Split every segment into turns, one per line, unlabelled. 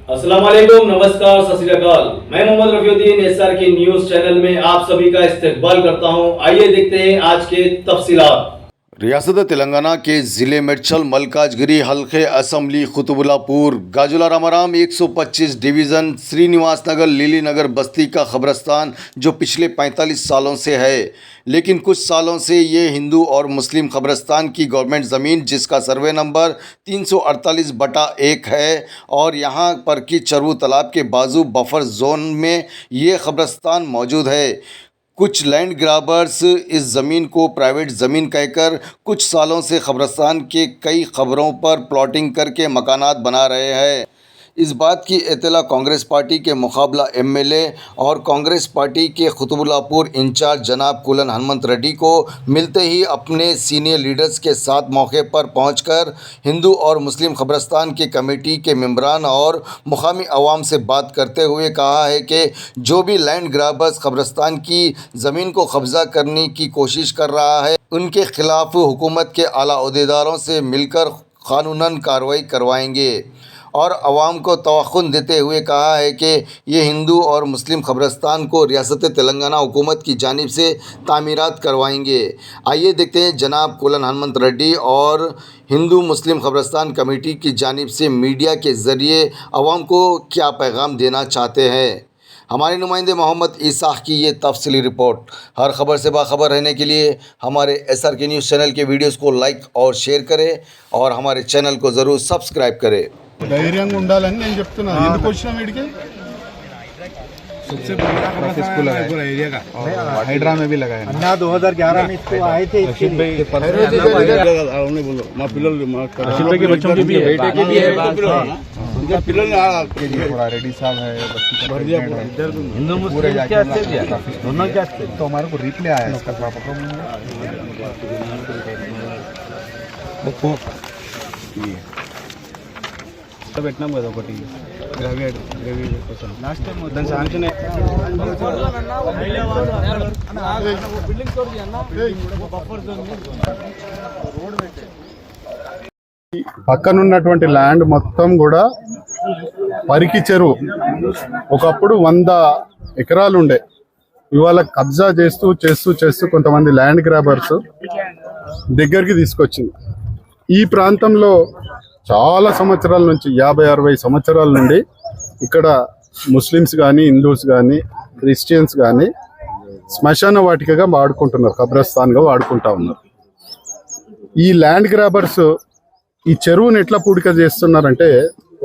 अस्सलाम वालेकुम, नमस्कार, सत श्री अकाल। मैं Mohammed Rafiuddin SRK news channel में आप सभी का इस्तकबाल करता हूं। आइए देखते हैं आज के तफसीलात।
रियासत तेलंगाना के ज़िले मेडचल मलकाजगिरी हल्के असम्बली कुतुबुल्लापुर गाजुला रामाराम 125 डिवीज़न श्रीनिवास नगर लीली नगर बस्ती का खबरस्तान जो पिछले 45 सालों से है, लेकिन कुछ सालों से ये हिंदू और मुस्लिम खबरस्तान की गवर्नमेंट ज़मीन जिसका सर्वे नंबर 348/1 है और यहाँ पर की चरवू तालाब के बाजू बफर जोन में ये खबरस्तान मौजूद है। कुछ लैंड ग्राबर्स इस ज़मीन को प्राइवेट ज़मीन कहकर कुछ सालों से खबरस्तान के कई खबरों पर प्लॉटिंग करके मकानात बना रहे हैं। इस बात की इत्तला कांग्रेस पार्टी के मुकाबला MLA और कांग्रेस पार्टी के कुतुबुल्लापुर इंचार्ज जनाब कुलन हनुमंत रेड्डी को मिलते ही अपने सीनियर लीडर्स के साथ मौके पर पहुंचकर हिंदू और मुस्लिम खबरस्तान के कमेटी के मेंबरान और मुकामी अवाम से बात करते हुए कहा है कि जो भी लैंड ग्राबर्स खबरस्तान की ज़मीन को कब्ज़ा करने की कोशिश कर रहा है उनके खिलाफ हुकूमत के आला ओहदेदारों से मिलकर कानूनन कार्रवाई करवाएंगे और अवाम को तवक्कुन देते हुए कहा है कि ये हिंदू और मुस्लिम खबरस्तान को रियासत तेलंगाना हुकूमत की जानिब से तामीरात करवाएंगे। आइए देखते हैं जनाब कुलन हनुमंत रेड्डी और हिंदू मुस्लिम खबरस्तान कमेटी की जानिब से मीडिया के ज़रिए अवाम को क्या पैगाम देना चाहते हैं। हमारे नुमाइंदे मोहम्मद ईसाक की ये तफसीली रिपोर्ट। हर खबर से बाखबर रहने के लिए हमारे SRK न्यूज़ चैनल के वीडियोस को लाइक और शेयर करें और हमारे चैनल को ज़रूर सब्सक्राइब करें।
ధైర్యంగా ఉండాలని నేను చెప్తున్నాను। ఎందుకు వచ్చినా వీడికి
सबसे बढ़िया स्कूल है पूरा एरिया का और हाइड्रा में भी लगाया है
अन्ना 2011 में इसको आए थे इसके लिए
बोलो मां पिल्लल मां के बच्चों के भी है बेटे के भी है उनके पिल्लल पूरा रेडी साहब है बढ़िया इधर
हिंदू मुस्लिम क्या से दोनों क्या से
तो हमारे को रिप्लाई आया इसका पापा को పెట్టినాం కదా ఒకటి గ్రేవీ కోసం లాస్ట్ టైం దాని శాంక్షన్
పక్కనున్నటువంటి ల్యాండ్ మొత్తం కూడా పరికి చెరువు ఒకప్పుడు 100 ఎకరాలు ఉండే, ఇవాళ కబ్జా చేస్తూ కొంతమంది ల్యాండ్ గ్రాబర్స్ దగ్గరికి తీసుకొచ్చింది। ఈ ప్రాంతంలో చాలా సంవత్సరాల నుంచి 50-60 సంవత్సరాల నుండి ఇక్కడ ముస్లిమ్స్ కానీ హిందూస్ కానీ క్రిస్టియన్స్ కానీ శ్మశాన వాటికగా వాడుకుంటున్నారు, కబ్రస్థాన్గా వాడుకుంటా ఉన్నారు। ఈ ల్యాండ్ గ్రాబర్స్ ఈ చెరువుని ఎట్లా పూడిక చేస్తున్నారంటే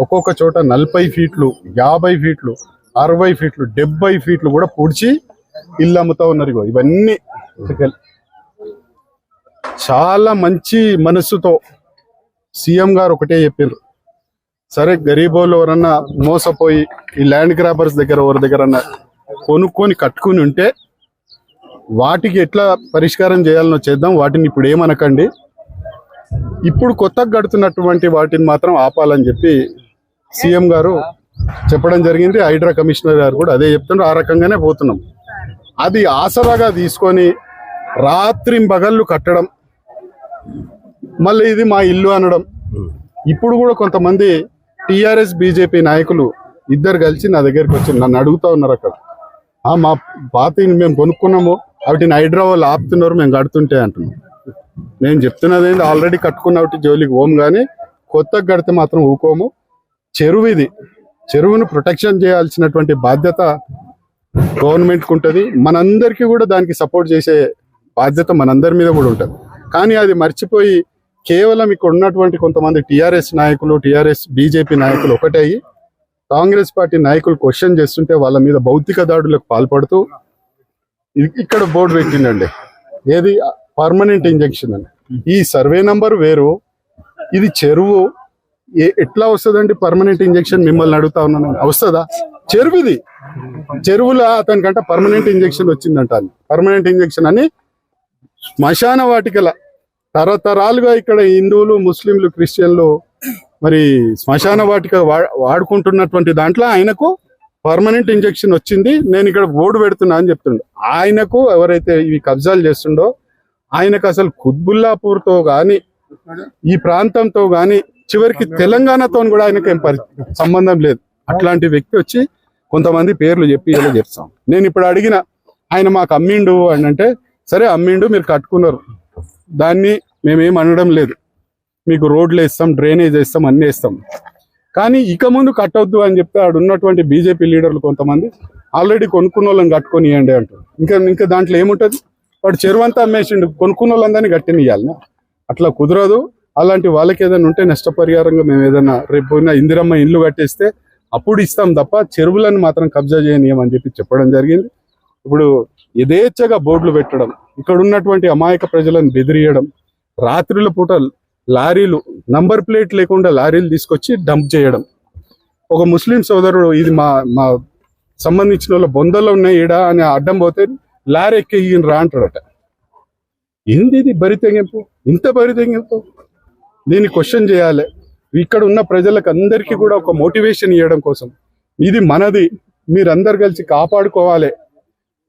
ఒక్కొక్క చోట 40 ఫీట్లు 50 ఫీట్లు 60 ఫీట్లు 70 ఫీట్లు కూడా పూడ్చి ఇల్లు అమ్ముతా ఉన్నారు। ఇవన్నీ చాలా మంచి మనసుతో సీఎం గారు ఒకటే చెప్పారు, సరే గరీబోళ్ళు ఎవరన్నా మోసపోయి ఈ ల్యాండ్ గ్రాబర్స్ దగ్గర ఎవరి దగ్గరన్నా కొనుక్కొని కట్టుకుని ఉంటే వాటికి ఎట్లా పరిష్కారం చేయాలనో చేద్దాం, వాటిని ఇప్పుడు ఏమనకండి, ఇప్పుడు కొత్తగా కడుతున్నటువంటి వాటిని మాత్రం ఆపాలని చెప్పి సీఎం గారు చెప్పడం జరిగింది। హైడ్రా కమిషనర్ గారు కూడా అదే చెప్తున్నారు, ఆ రకంగానే పోతున్నాం। అది ఆసరాగా తీసుకొని రాత్రింబగళ్ళు కట్టడం, మళ్ళీ ఇది మా ఇల్లు అనడం। ఇప్పుడు కూడా కొంతమంది TRS BJP నాయకులు ఇద్దరు కలిసి నా దగ్గరికి వచ్చి నన్ను అడుగుతా ఉన్నారు, అక్కడ మా పాతని మేము కొనుక్కున్నాము వాటిని హైడ్రా వాళ్ళు ఆపుతున్నారు మేము కడుతుంటే అంటున్నాం। నేను చెప్తున్నది ఏంటి, ఆల్రెడీ కట్టుకున్న వాటి జోలికి పోము, కానీ కొత్తగా కడితే మాత్రం ఊకోము। చెరువు ఇది, చెరువును ప్రొటెక్షన్ చేయాల్సినటువంటి బాధ్యత గవర్నమెంట్కి ఉంటుంది, మనందరికీ కూడా దానికి సపోర్ట్ చేసే బాధ్యత మనందరి మీద కూడా ఉంటుంది। కానీ అది మర్చిపోయి కేవలం ఇక్కడ ఉన్నటువంటి కొంతమంది TRS నాయకులు TRS BJP నాయకులు ఒకటే కాంగ్రెస్ పార్టీ నాయకులు క్వశ్చన్ చేస్తుంటే వాళ్ళ మీద భౌతిక దాడులకు పాల్పడుతూ ఇక్కడ బోర్డు పెట్టిండండి, ఏది పర్మనెంట్ ఇంజెక్షన్ అని। ఈ సర్వే నంబర్ వేరు, ఇది చెరువు, ఎట్లా వస్తుందండి పర్మనెంట్ ఇంజెక్షన్? మిమ్మల్ని అడుగుతా ఉన్నాను, వస్తుందా? చెరువు ఇది, చెరువులో అతనికంట పర్మనెంట్ ఇంజెక్షన్ వచ్చిందంట। పర్మనెంట్ ఇంజెక్షన్ అని శ్మశాన వాటికల తరతరాలుగా ఇక్కడ హిందువులు ముస్లింలు క్రిస్టియన్లు మరి శ్మశాన వాటిక వాడుకుంటున్నటువంటి దాంట్లో ఆయనకు పర్మనెంట్ ఇంజెక్షన్ వచ్చింది, నేను ఇక్కడ బోర్డు పెడుతున్నా అని చెప్తుండే। ఆయనకు ఎవరైతే ఇవి కబ్జాలు చేస్తుండో ఆయనకు అసలు కుత్బుల్లాపూర్తో కానీ ఈ ప్రాంతంతో కానీ చివరికి తెలంగాణతో కూడా ఆయనకి సంబంధం లేదు। అట్లాంటి వ్యక్తి వచ్చి కొంతమంది పేర్లు చెప్పి ఇలా చెప్తాం. నేను ఇప్పుడు అడిగిన ఆయన మాకు అమ్మిండు అని అంటే, సరే అమ్మిండు, మీరు కట్టుకున్నారు, దాన్ని మేమేం అనడం లేదు, మీకు రోడ్లు వేస్తాం, డ్రైనేజ్ వేస్తాం, అన్నీ వేస్తాం. కానీ ఇక ముందు కట్టొద్దు అని చెప్తే ఆడు ఉన్నటువంటి బీజేపీ లీడర్లు కొంతమంది ఆల్రెడీ కొనుక్కున్న వాళ్ళని కట్టుకొని ఇవ్వండి అంటారు. ఇంకా దాంట్లో ఏముంటుంది? వాడు చెరువు అంతా అమ్మేసిండు, కొనుక్కున్న వాళ్ళందరినీ కట్టినియాలి. అట్లా కుదరదు. అలాంటి వాళ్ళకి ఏదైనా ఉంటే నష్టపరిహారంగా మేము ఏదైనా రేపు పోయినా ఇందిరమ్మ ఇల్లు కట్టేస్తే అప్పుడు ఇస్తాం తప్ప చెరువులను మాత్రం కబ్జా చేయనీయమని చెప్పి చెప్పడం జరిగింది. ఇప్పుడు యథేచ్ఛగా బోర్డులు పెట్టడం, ఇక్కడ ఉన్నటువంటి అమాయక ప్రజలను బెదిరియడం, రాత్రుల పూట లారీలు నంబర్ ప్లేట్ లేకుండా లారీలు తీసుకొచ్చి డంప్ చేయడం. ఒక ముస్లిం సోదరుడు ఇది మా సంబంధించిన వాళ్ళ బొందల్లో ఉన్నాయి ఈడ అని అడ్డం పోతే లారీ ఎక్కి రా అంటాడట. ఏంది ఇది బరి తెగింపు? ఇంత బరి తెగింపు? దీన్ని క్వశ్చన్ చేయాలి. ఇక్కడ ఉన్న ప్రజలకు అందరికీ కూడా ఒక మోటివేషన్ ఇవ్వడం కోసం, ఇది మనది, మీరందరు కలిసి కాపాడుకోవాలి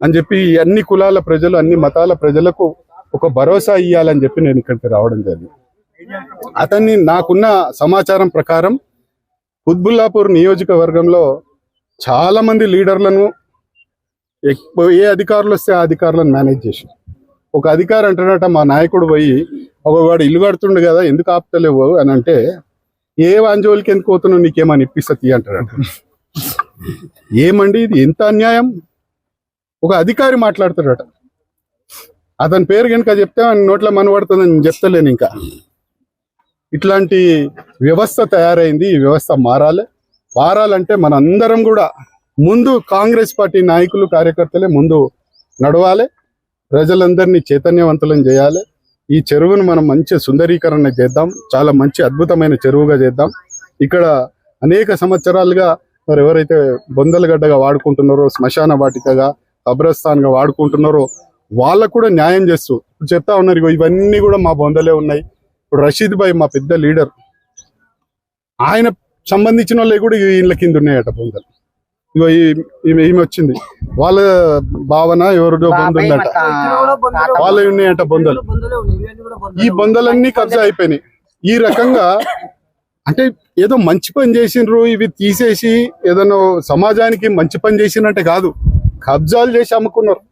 అని చెప్పి అన్ని కులాల ప్రజలు, అన్ని మతాల ప్రజలకు ఒక భరోసా ఇవ్వాలని చెప్పి నేను ఇక్కడికి రావడం జరిగింది. అతన్ని నాకున్న సమాచారం ప్రకారం కుత్బుల్లాపూర్ నియోజకవర్గంలో చాలా మంది లీడర్లను ఏ అధికారులు వస్తే ఆ అధికారులను మేనేజ్ చేసి, ఒక అధికారి అంటాడట మా నాయకుడు పోయి వాడు ఇల్లు కడుతుండు కదా ఎందుకు ఆపుతలేవు అని అంటే, ఏ వాంజోలికి ఎందుకు పోతున్నావు, నీకేమని ఇప్పిస్తుంది అంటాడట. ఏమండి ఇది ఎంత అన్యాయం? ఒక అధికారి మాట్లాడుతాడట. అతని పేరు కనుక చెప్తే నోట్ల మనబడుతుందని చెప్తలేను. ఇంకా ఇట్లాంటి వ్యవస్థ తయారైంది. ఈ వ్యవస్థ మారాలంటే మనందరం కూడా ముందు కాంగ్రెస్ పార్టీ నాయకులు, కార్యకర్తలే ముందు నడవాలి, ప్రజలందరినీ చైతన్యవంతులను చేయాలి. ఈ చెరువును మనం మంచి సుందరీకరణ చేద్దాం, చాలా మంచి అద్భుతమైన చెరువుగా చేద్దాం. ఇక్కడ అనేక సంవత్సరాలుగా మరి ఎవరైతే బొందలగడ్డగా వాడుకుంటున్నారో, శ్మశాన వాటికగా, కబ్రస్థాన్గా వాడుకుంటున్నారో వాళ్ళకు కూడా న్యాయం చేస్తూ చెప్తా ఉన్నారు. ఇవన్నీ కూడా మా బొందలే ఉన్నాయి. ఇప్పుడు రషీద్ భాయ్ మా పెద్ద లీడర్, ఆయన సంబంధించిన వాళ్ళే కూడా ఇళ్ళ కింద ఉన్నాయట బొందలు. ఇగో ఈమె వచ్చింది, వాళ్ళ భావన ఎవరిదో బొంద ఉందట, వాళ్ళే ఉన్నాయట బొందలు. ఈ బొందలన్నీ కబ్జా అయిపోయినాయి. ఈ రకంగా అంటే ఏదో మంచి పని చేసిండ్రు, ఇవి తీసేసి ఏదైనా సమాజానికి మంచి పని చేసినట్టే కాదు, కబ్జాలు చేసి అమ్ముకున్నారు.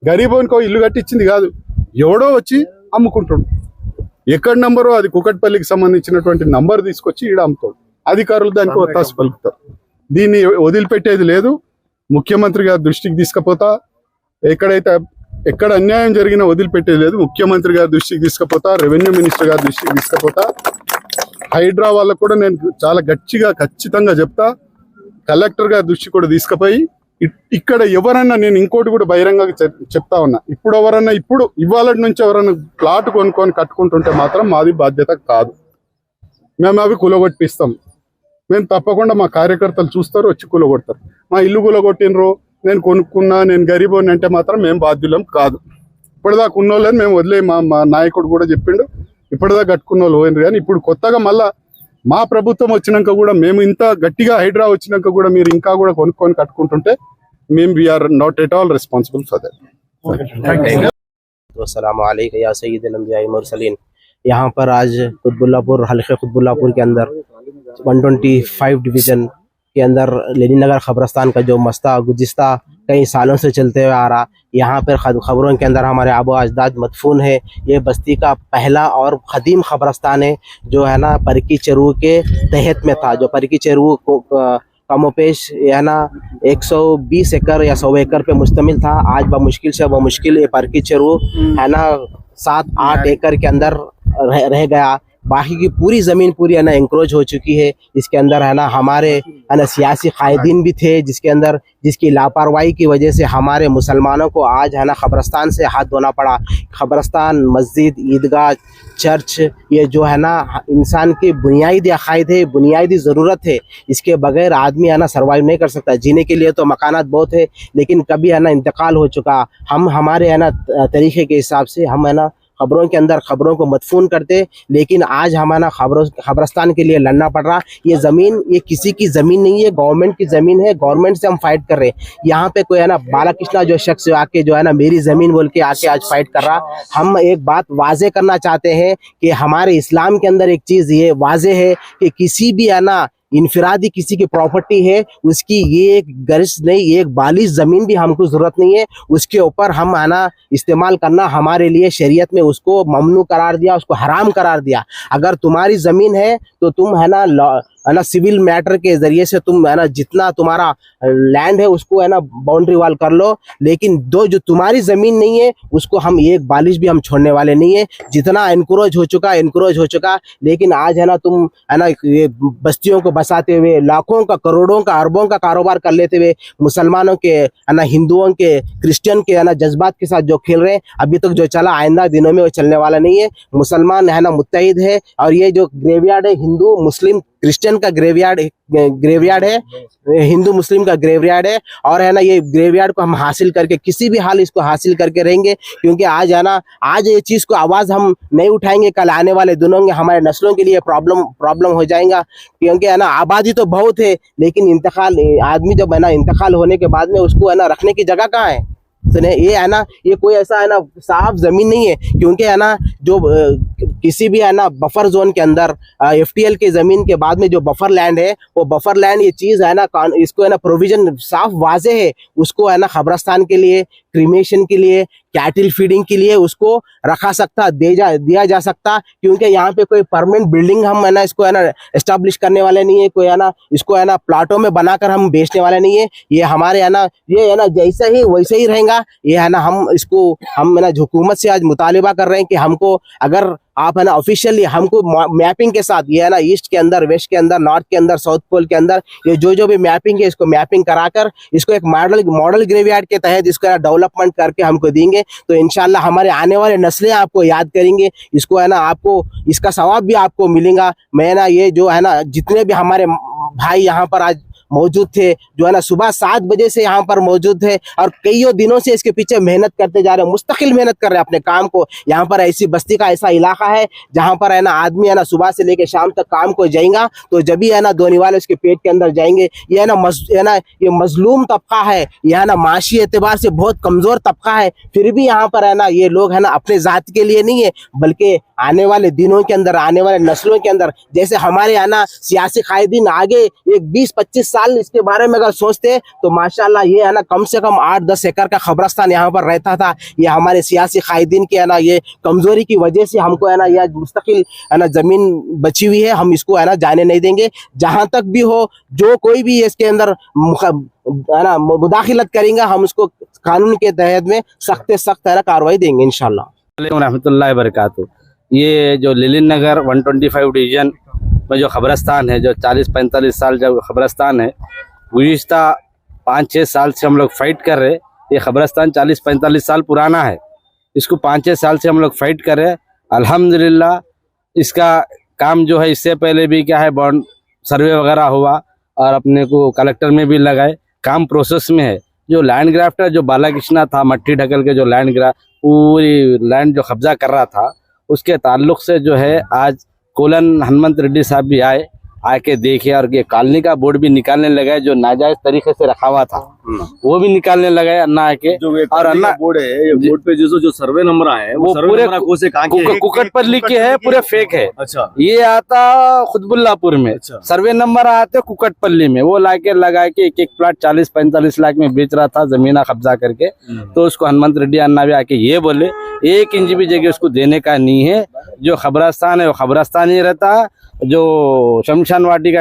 గరీబోనికో ఇల్లు కట్టించింది కాదు, ఎవడో వచ్చి అమ్ముకుంటుండు. ఎక్కడ నంబరో అది కుకట్పల్లికి సంబంధించినటువంటి నంబర్ తీసుకొచ్చి ఈడ అమ్ముతాడు. అధికారులు దానికి ఒత్తాసు పలుకుతారు. దీన్ని వదిలిపెట్టేది లేదు. ముఖ్యమంత్రి గారి దృష్టికి తీసుకుపోతా, ఎక్కడ అన్యాయం జరిగినా వదిలిపెట్టేది లేదు. ముఖ్యమంత్రి గారి దృష్టికి తీసుకుపోతా, రెవెన్యూ మినిస్టర్ గారి దృష్టికి తీసుకుపోతా. హైడ్రా వాళ్ళకు కూడా నేను చాలా ఖచ్చితంగా చెప్తా. కలెక్టర్ గారి దృష్టి కూడా తీసుకుపోయి ఇక్కడ ఎవరన్నా, నేను ఇంకోటి కూడా బహిరంగంగా చెప్తా ఉన్నా, ఇప్పుడు ఇవాళ నుంచి ఎవరన్నా ప్లాట్ కొనుక్కొని కట్టుకుంటుంటే మాత్రం మాది బాధ్యత కాదు. మేము అవి కూలగొట్టిస్తాం. మేము తప్పకుండా మా కార్యకర్తలు చూస్తారు, వచ్చి కూలగొడతారు. మా ఇల్లు కూలగొట్టినరు, నేను కొనుక్కున్నా, నేను గరీబోని అంటే మాత్రం మేము బాధ్యులం కాదు. ఇప్పటిదాకా ఉన్నోళ్ళని మేము వదిలే, మా నాయకుడు కూడా చెప్పిండు, ఇప్పటిదాకా కట్టుకున్న వాళ్ళు పోయినరు. కానీ ఇప్పుడు కొత్తగా మళ్ళా మా ప్రభుత్వం వచ్చినాక కూడా, మేము ఇంత గట్టిగా హైడ్రా వచ్చినాక కూడా మీరు ఇంకా కూడా కొనుక్కొని కట్టుకుంటుంటే మేము we are not at all responsible for that.
अस्सलामु अलैकुम या सय्यिदुल अंबिया व मुरसलीन। यहाँ पर आज कुतुबुल्लापुर, हल्के कुतुबुल्लापुर के अंदर 125 डिवीजन के अंदर लेनी नगर खबरस्तान का जो मसला गुज़िस्ता कई सालों से चलते हुए आ रहा, यहाँ पर खबरों के अंदर हमारे आबो अजदाद मदफून है। ये बस्ती का पहला और क़दीम खबरस्तान है जो है ना परकी चेरू के तहत में था। जो परकी चेरू को कमोपेश है ना 120 एकड़ या 100 एकड़ पे मुश्तमिल था। आज बमुश्किल से मुश्किल ये परकी चेरू है ना 7-8 एकड़ के अंदर रह गया। बाकी की पूरी ज़मीन पूरी है ना इंक्रोच हो चुकी है। इसके अंदर है ना हमारे है ना सियासी कायदीन भी थे, जिसकी लापरवाही की वजह से हमारे मुसलमानों को आज है ना खबरस्तान से हाथ धोना पड़ा। खबरस्तान, मस्जिद, ईदगाह, चर्च, ये जो है ना इंसान की बुनियादी अकायद है, बुनियादी ज़रूरत है। इसके बगैर आदमी है ना सर्वाइव नहीं कर सकता। जीने के लिए तो मकानात बहुत है, लेकिन कभी है ना इंतकाल हो चुका। हम हमारे है ना तरीक़े के हिसाब से हम है ना खबरों के अंदर खबरों को मदफून करते, लेकिन आज हमारा खबरस्तान के लिए लड़ना पड़ रहा। ये ज़मीन ये किसी की ज़मीन नहीं है, गवर्नमेंट की ज़मीन है। गवर्नमेंट से हम फाइट कर रहे हैं। यहाँ पे कोई है ना बालाकृष्णा जो शख्स आके जो है ना मेरी ज़मीन बोल के आके आज फाइट कर रहा। हम एक बात वाजे करना चाहते हैं कि हमारे इस्लाम के अंदर एक चीज़ ये वाजे है कि किसी भी है ना इनफिरादी किसी की प्रॉपर्टी है, उसकी ये एक गर्ज नहीं, एक बालिश जमीन भी हमको जरूरत नहीं है, उसके ऊपर हम है ना इस्तेमाल करना हमारे लिए शरीयत में उसको ममनू करार दिया, उसको हराम करार दिया। अगर तुम्हारी जमीन है तो तुम है ना सिविल मैटर के जरिए से तुम है ना जितना तुम्हारा लैंड है उसको है ना बाउंड्री वॉल कर लो, लेकिन जो तुम्हारी जमीन नहीं है उसको हम एक बालिश भी हम छोड़ने वाले नहीं है। जितना इनक्रोच हो चुका, लेकिन आज है ना तुम है ना ये बस्तियों को बसाते हुए लाखों का, करोड़ों का, अरबों का कारोबार कर लेते हुए मुसलमानों के है ना, हिंदुओं के, क्रिश्चियन के है ना जज्बात के साथ जो खेल रहे हैं, अभी तक जो चला आइंदा दिनों में वो चलने वाला नहीं है। मुसलमान है ना मुत्तहिद है, और ये जो ग्रेवयार्ड है हिंदू मुस्लिम क्रिश्चियन का ग्रेवयार्ड है, हिंदू मुस्लिम का ग्रेवयार्ड है, और है ना ये ग्रेवयार्ड को हम हासिल करके किसी भी हाल इसको हासिल करके रहेंगे, क्योंकि आज है ना आज ये चीज को आवाज हम नहीं उठाएंगे, कल आने वाले दिनों में हमारे नस्लों के लिए प्रॉब्लम हो जाएगा। क्योंकि है ना आबादी तो बहुत है, लेकिन इंतकाल आदमी जब है ना इंतकाल होने के बाद में उसको है ना रखने की जगह कहाँ है? सुने, ये है ना ये कोई ऐसा है ना साफ जमीन नहीं है, क्योंकि है ना जो किसी भी है ना बफर जोन के अंदर FTL के जमीन के बाद में जो बफर लैंड है, वो बफर लैंड ये चीज है ना इसको है ना प्रोविजन साफ वाजे है, उसको है ना खबरस्तान के लिए, क्रीमेशन के लिए, कैटल फीडिंग के लिए उसको रखा सकता, दिया जा सकता, क्योंकि यहाँ पे कोई परमानेंट बिल्डिंग हम है ना इसको है ना एस्टेब्लिश करने वाले नहीं है, कोई है ना इसको है ना प्लाटों में बनाकर हम बेचने वाले नहीं है। ये हमारे है ना ये है ना जैसा ही वैसे ही रहेगा। ये है ना हम है ना हुकूमत से आज मुतालिबा कर रहे हैं कि हमको अगर आप है ना ऑफिशियली हमको मैपिंग के साथ, ये है ना ईस्ट के अंदर, वेस्ट के अंदर, नॉर्थ के अंदर, साउथ पोल के अंदर, ये जो भी मैपिंग है इसको मैपिंग कराकर इसको एक मॉडल ग्रेवयार्ड के तहत इसको डेवलपमेंट करके हमको देंगे, तो इंशाल्लाह हमारे आने वाले नस्लें आपको याद करेंगे, इसको है ना आपको इसका सवाब भी आपको मिलेगा। मैं ना ये जो है ना जितने भी हमारे भाई यहाँ पर आज मौजूद थे, जो है ना सुबह 7 बजे से यहाँ पर मौजूद थे और कईयों दिनों से इसके पीछे मेहनत करते जा रहे हैं, मुस्तकिल मेहनत कर रहे हैं अपने काम को। यहाँ पर ऐसी बस्ती का ऐसा इलाका है जहाँ पर है ना आदमी है ना सुबह से लेकर शाम तक काम को जाएगा, तो जब भी है ना धोने वाले उसके पेट के अंदर जाएंगे। ये है ना ये मजलूम तबका है, ये है ना माशी एतबार से बहुत कमजोर तबका है, फिर भी यहाँ पर है ना ये लोग है ना अपने जात के लिए नहीं है, बल्कि आने वाले दिनों के अंदर, आने वाले नस्लों के अंदर, जैसे हमारे है ना सियासी कायदीन आगे एक 20-25 साल इसके बारे में अगर सोचते तो माशाल्लाह ये है ना कम से कम 8-10 एकड़ का खबरस्तान यहाँ पर रहता था। ये हमारे सियासी कायदीन की है ना ये कमजोरी की वजह से हमको है ना यह मुस्तकिल है ना जमीन बची हुई है, हम इसको है ना जाने नहीं देंगे। जहां तक भी हो, जो कोई भी इसके अंदर है ना मुदाखिलत करेंगे, हम उसको कानून के तहत में सख्त है ना कार्रवाई देंगे इंशाल्लाह।
रहमतुल्लाहि बरकातहू। ये जो लिलिन नगर 125 डिवीजन में जो खबरस्तान है, जो 40-45 साल जब खबरस्तान है, गुज़िश्ता 5-6 साल से हम लोग फाइट कर रहे। ये खबरस्तान 40-45 साल पुराना है, इसको 5-6 साल से हम लोग फाइट कर रहे। अल्हम्दुलिल्लाह इसका काम जो है इससे पहले भी क्या है बॉन्ड सर्वे वगैरह हुआ और अपने को कलेक्टर में भी लगाए, काम प्रोसेस में है। जो लैंड ग्राफ्टर जो बालाकृष्णा था, मट्टी ढकल के जो पूरी लैंड जो कब्जा कर रहा था, उसके ताल्लुक से जो है आज कोलन हनुमंत रेड्डी साहब भी आके देखे और ये कॉलोनी का बोर्ड भी निकालने लगे, जो नाजायज तरीके से रखा हुआ था वो भी निकालने लगे अन्ना आके। और अन्ना
बोर्ड है, ये बोर्ड पे जो सर्वे नंबर आए वो
पूरे कुकटपल्ली के है, पूरे फेक है।
अच्छा,
ये आता खुतबुल्लापुर में, सर्वे नंबर आते कुकटपल्ली में, वो लाके लगा के एक प्लाट 40-45 लाख में बेच रहा था जमीना कब्जा करके। तो उसको हनुमंत रेड्डी अन्ना भी आके ये बोले 1 इंच भी जगह उसको देने का नहीं है, जो खबरस्तान है वो खबरस्तान ही रहता, जो शमशान वाटी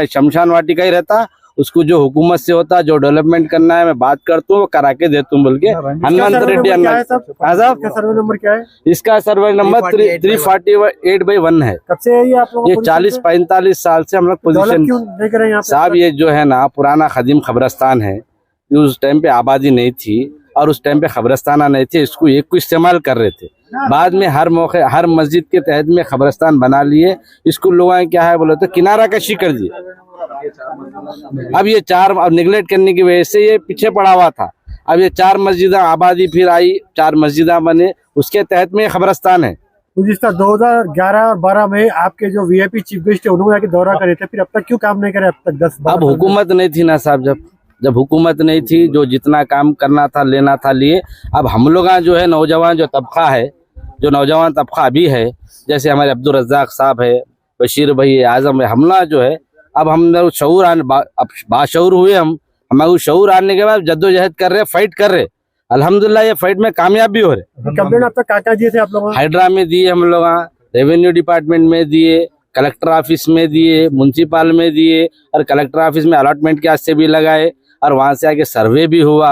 का ही रहता, उसको जो हुकूमत से होता, जो डेवलपमेंट करना है मैं बात करता हूँ वो करा के देता हूँ बोल के हनुमंत रेड्डी अन्ना।
सर्वे नंबर क्या है?
इसका सर्वे नंबर 348/1 है।
कब से ये आप लोग
ये 40-45 साल से हम लोग पोजीशन साहब, ये जो है ना पुराना खदीम खबरस्तान है, उस टाइम पे आबादी नहीं थी और उस टाइम पे खबरस्तान नहीं थे, इसको एक को इस्तेमाल कर रहे थे। बाद में हर मौके हर मस्जिद के तहत में खबरस्तान बना लिए, इसको लोग क्या है बोले तो किनारा कशी कर दिए। अब ये 4 अब निगलेक्ट करने की वजह से ये पीछे पड़ा हुआ था। अब ये 4 मस्जिद आबादी फिर आई, 4 मस्जिद बने, उसके तहत में खबरस्तान है।
2011 और 12 में आपके जो VIP चीफ गेस्ट है उन्होंने आके दौरा करे थे, फिर अब तक क्यों काम नहीं करे? अब तक 10-12
अब हुकूमत नहीं थी ना साहब, जब हुकूमत नहीं थी, जो जितना काम करना था लेना था लिए। अब हम लोग जो है नौजवान जो तबका है, जो नौजवान तबका अभी है, जैसे हमारे अब्दुल रज़्ज़ाक साहब है, बशीर भाई आजम है, हमला जो है अब हम लोग शऊर अब बाशऊर हुए, हम हमारे शऊर आने के बाद जद्दोजहद कर रहे, फाइट कर रहे। अल्हम्दुलिल्लाह ये फाइट में कामयाब भी हो रहे।
कंप्लेंट आप तक क्या दिए थे आप लोग?
हाइड्रा में दिए हम लोग, रेवेन्यू डिपार्टमेंट में दिए, कलेक्टर ऑफिस में दिए, म्युनिसिपल में दिए, और कलेक्टर ऑफिस में अलॉटमेंट के हाथ से भी लगाए, और वहां से आके सर्वे भी हुआ।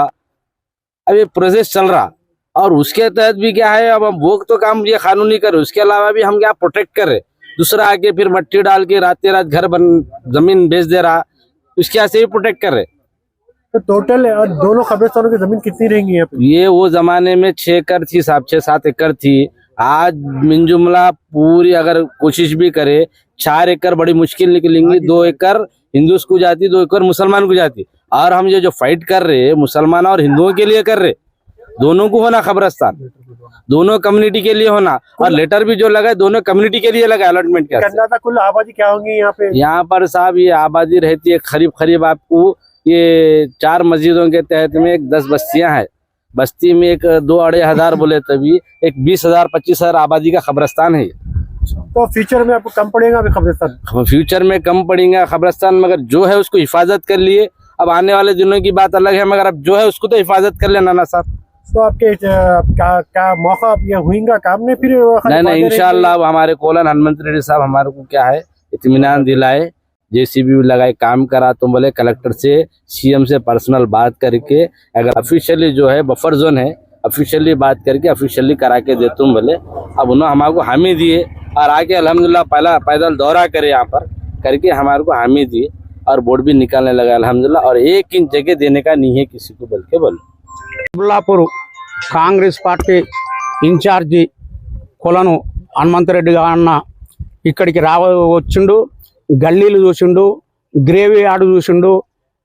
अब ये प्रोसेस चल रहा, और उसके तहत भी क्या है, अब हम वो तो काम ये कानूनी कर, उसके अलावा भी हम क्या प्रोटेक्ट कर रहे। दूसरा आके फिर मट्टी डाल के रात घर जमीन बेच दे रहा, उसके हाथ से भी प्रोटेक्ट कर रहे।
तो टोटल दोनों कब्रिस्तानों की जमीन कितनी रहेंगी यहाँ पे?
ये वो जमाने में 6 एकड़ थी, 6-7 एकड़ थी। आज मिनजुमला पूरी अगर कोशिश भी करे 4 एकड़ बड़ी मुश्किल निकलेंगी। 2 एकड़ हिंदूस को जाती, 2 एकड़ मुसलमान को जाती। और हम ये जो फाइट कर रहे हैं मुसलमान और हिंदुओं के लिए कर रहे, दोनों को होना कब्रिस्तान, दोनों कम्युनिटी के लिए होना। और लेटर भी जो लगा दोनों कम्युनिटी के लिए लगा अलॉटमेंट के।
अंदाजा कुल आबादी क्या होगी यहाँ पे?
यहाँ पर साहब ये आबादी रहती है करीब आपको ये 4 मस्जिदों के तहत में 10 बस्तियां हैं। बस्ती में एक 2-2.5 हजार बोले तभी एक 20,000-25,000 आबादी का कब्रिस्तान है।
तो फ्यूचर में आपको कम पड़ेगा अभी कब्रिस्तान?
फ्यूचर में कम पड़ेगा कब्रिस्तान, मगर जो है उसको हिफाजत कर लिए। अब आने वाले दिनों की बात अलग है, मगर अब जो है उसको तो हिफाजत कर लेना ना साहब।
तो आपके क्या मौका ये हुईगा काम में फिर?
नहीं इंशाअल्लाह हमारे कोलन हनुमंत रेड्डी साहब हमारे को क्या है इत्मीनान दिलाए, जेसीबी भी लगाए, काम करा। तो बोले कलेक्टर से सीएम से पर्सनल बात करके अगर ऑफिशियली जो है बफर जोन है ऑफिशियली बात करके ऑफिशियली करा के दे तुम बोले। अब उन्होंने हमारे हामी दिए और आके अल्हम्दुलिल्लाह पहला पैदल दौरा करे यहाँ पर करके हमारे को हामी दिए और बोर्ड भी निकालने लगा अल्हम्दुलिल्लाह। और 1 इंच जगह देने का नहीं है किसी को बल्कि बोले।
బుల్లాపూర్ కాంగ్రెస్ పార్టీ ఇన్ఛార్జి కొలను హనుమంతరెడ్డి అన్న ఇక్కడికి వచ్చిండు, గల్లీలు చూసిండు, గ్రేవీ యార్డు చూసిండు,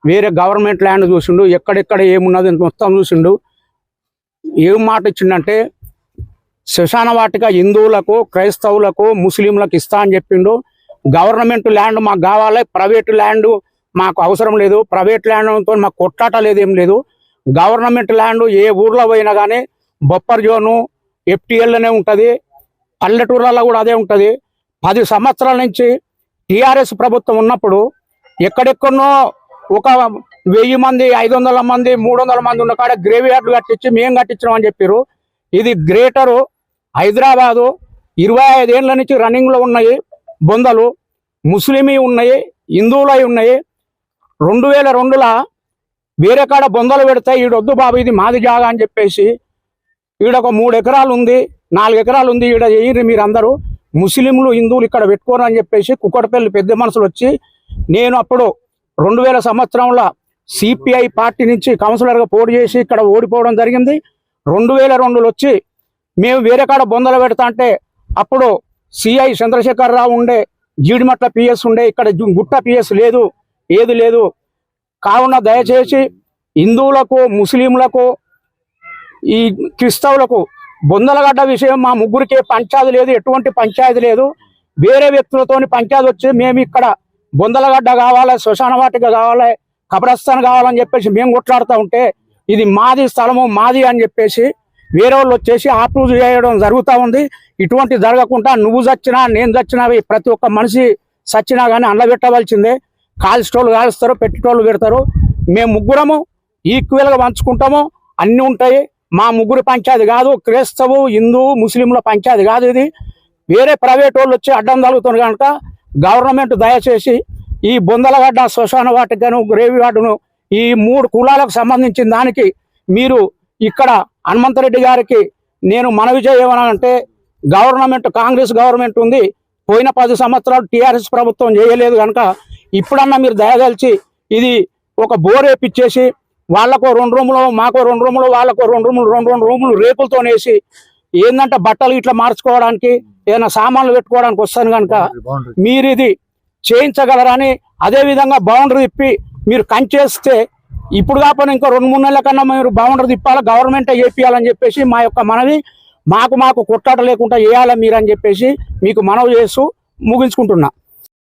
వేరే గవర్నమెంట్ ల్యాండ్ చూసిండు, ఎక్కడెక్కడ ఏమున్నది మొత్తం చూసిండు. ఏం మాట ఇచ్చిండంటే శ్మశాన వాటిక హిందువులకు, క్రైస్తవులకు, ముస్లింలకు ఇస్తా అని చెప్పిండు. గవర్నమెంట్ ల్యాండ్ మాకు కావాలి, ప్రైవేట్ ల్యాండ్ మాకు అవసరం లేదు, ప్రైవేట్ ల్యాండ్తో మాకు కొట్లాట లేదు, ఏం లేదు. గవర్నమెంట్ ల్యాండ్ ఏ ఊర్లో పోయినా కానీ బొప్పర్ జోను ఎఫ్టీఎల్లోనే ఉంటుంది, పల్లెటూర్లలో కూడా అదే ఉంటుంది. 10 సంవత్సరాల నుంచి టీఆర్ఎస్ ప్రభుత్వం ఉన్నప్పుడు ఎక్కడెక్కడో ఒక 1000 మంది, 500 మంది, 300 మంది ఉన్న కాడ గ్రేవీ యార్డు కట్టించి మేము కట్టించినామని చెప్పారు. ఇది గ్రేటరు హైదరాబాదు 25 ఏళ్ల నుంచి రన్నింగ్లో ఉన్నాయి బొందలు. ముస్లిమీ ఉన్నాయి, హిందువులై ఉన్నాయి. 2002లో వేరే కాడ బొందలు పెడతాయి, ఈడొద్దు బాబు ఇది మాది జాగా అని చెప్పేసి ఈడొక 3 ఎకరాలు ఉంది, 4 ఎకరాలు ఉంది, ఈడ చేయరు మీరందరూ ముస్లింలు హిందువులు ఇక్కడ పెట్టుకోరు అని చెప్పేసి కుక్కడపల్లి పెద్ద మనుషులు వచ్చి, నేను అప్పుడు 2000 సంవత్సరంలో సిపిఐ పార్టీ నుంచి కౌన్సిలర్గా పోటీ చేసి ఇక్కడ ఓడిపోవడం జరిగింది. 2002లో వచ్చి మేము వేరే కాడ బొందలు పెడతా అంటే అప్పుడు సిఐ చంద్రశేఖరరావు ఉండే, జీడిమట్ల పిఎస్ ఉండే, ఇక్కడ గుట్ట పిఎస్ లేదు, ఏది లేదు. కావున దయచేసి హిందువులకు, ముస్లింలకు, ఈ క్రిస్తవులకు బొందలగడ్డ విషయం మా ముగ్గురికే పంచాయతీ లేదు, ఎటువంటి పంచాయతీ లేదు. వేరే వ్యక్తులతోని పంచాయతీ వచ్చి మేము ఇక్కడ బొందలగడ్డ కావాలి, శ్మశాన వాటిక కావాలి, కబ్రస్థాన్ కావాలని చెప్పేసి మేము కొట్లాడుతూ ఉంటే ఇది మాది స్థలము మాది అని చెప్పేసి వేరే వాళ్ళు వచ్చేసి ఆప్రూవ్ చేయడం జరుగుతూ ఉంది. ఇటువంటి జరగకుండా నువ్వు చచ్చినా నేను చచ్చినా ప్రతి ఒక్క మనిషి చచ్చినా కానీ అండబెట్టవలసిందే. కాల్చేటోళ్ళు కాలుస్తారు, పెట్టేటోళ్ళు పెడతారు. మేము ముగ్గురము ఈక్వల్గా పంచుకుంటాము, అన్నీ ఉంటాయి. మా ముగ్గురు పంచాయతీ కాదు, క్రైస్తవు, హిందూ, ముస్లింల పంచాయతీ కాదు ఇది. వేరే ప్రైవేట్ వాళ్ళు వచ్చి అడ్డం తగులుతున్నారు కనుక గవర్నమెంట్ దయచేసి ఈ బొందలగడ్డ శ్మశాన వాటికను, గ్రేవీ వార్డును, ఈ 3 కులాలకు సంబంధించిన దానికి మీరు ఇక్కడ హనుమంతరెడ్డి గారికి నేను మనవి చేయమనంటే, గవర్నమెంట్ కాంగ్రెస్ గవర్నమెంట్ ఉంది, పోయిన 10 సంవత్సరాలు టీఆర్ఎస్ ప్రభుత్వం చేయలేదు కనుక ఇప్పుడన్నా మీరు దయదలిచి ఇది ఒక బోర్ వేపిచ్చేసి వాళ్ళకో 2 రూములు, మాకో 2 రూములు, వాళ్ళకో 2 రూములు, 2 రూములు రేపులతో వేసి ఏంటంటే బట్టలు ఇట్లా మార్చుకోవడానికి, ఏదైనా సామాన్లు పెట్టుకోవడానికి వస్తాను కనుక మీరు ఇది చేయించగలరని, అదేవిధంగా బౌండరీ తిప్పి మీరు కంచేస్తే ఇప్పుడు కాకపోయినా ఇంకో 2-3 నెలల కన్నా మీరు బౌండరీ తిప్పాలి, గవర్నమెంట్ చేపియాలని చెప్పేసి మా యొక్క మనవి. మాకు కొట్లాట లేకుండా చేయాలి మీరు అని చెప్పేసి మీకు మనవి చేస్తూ ముగించుకుంటున్నా.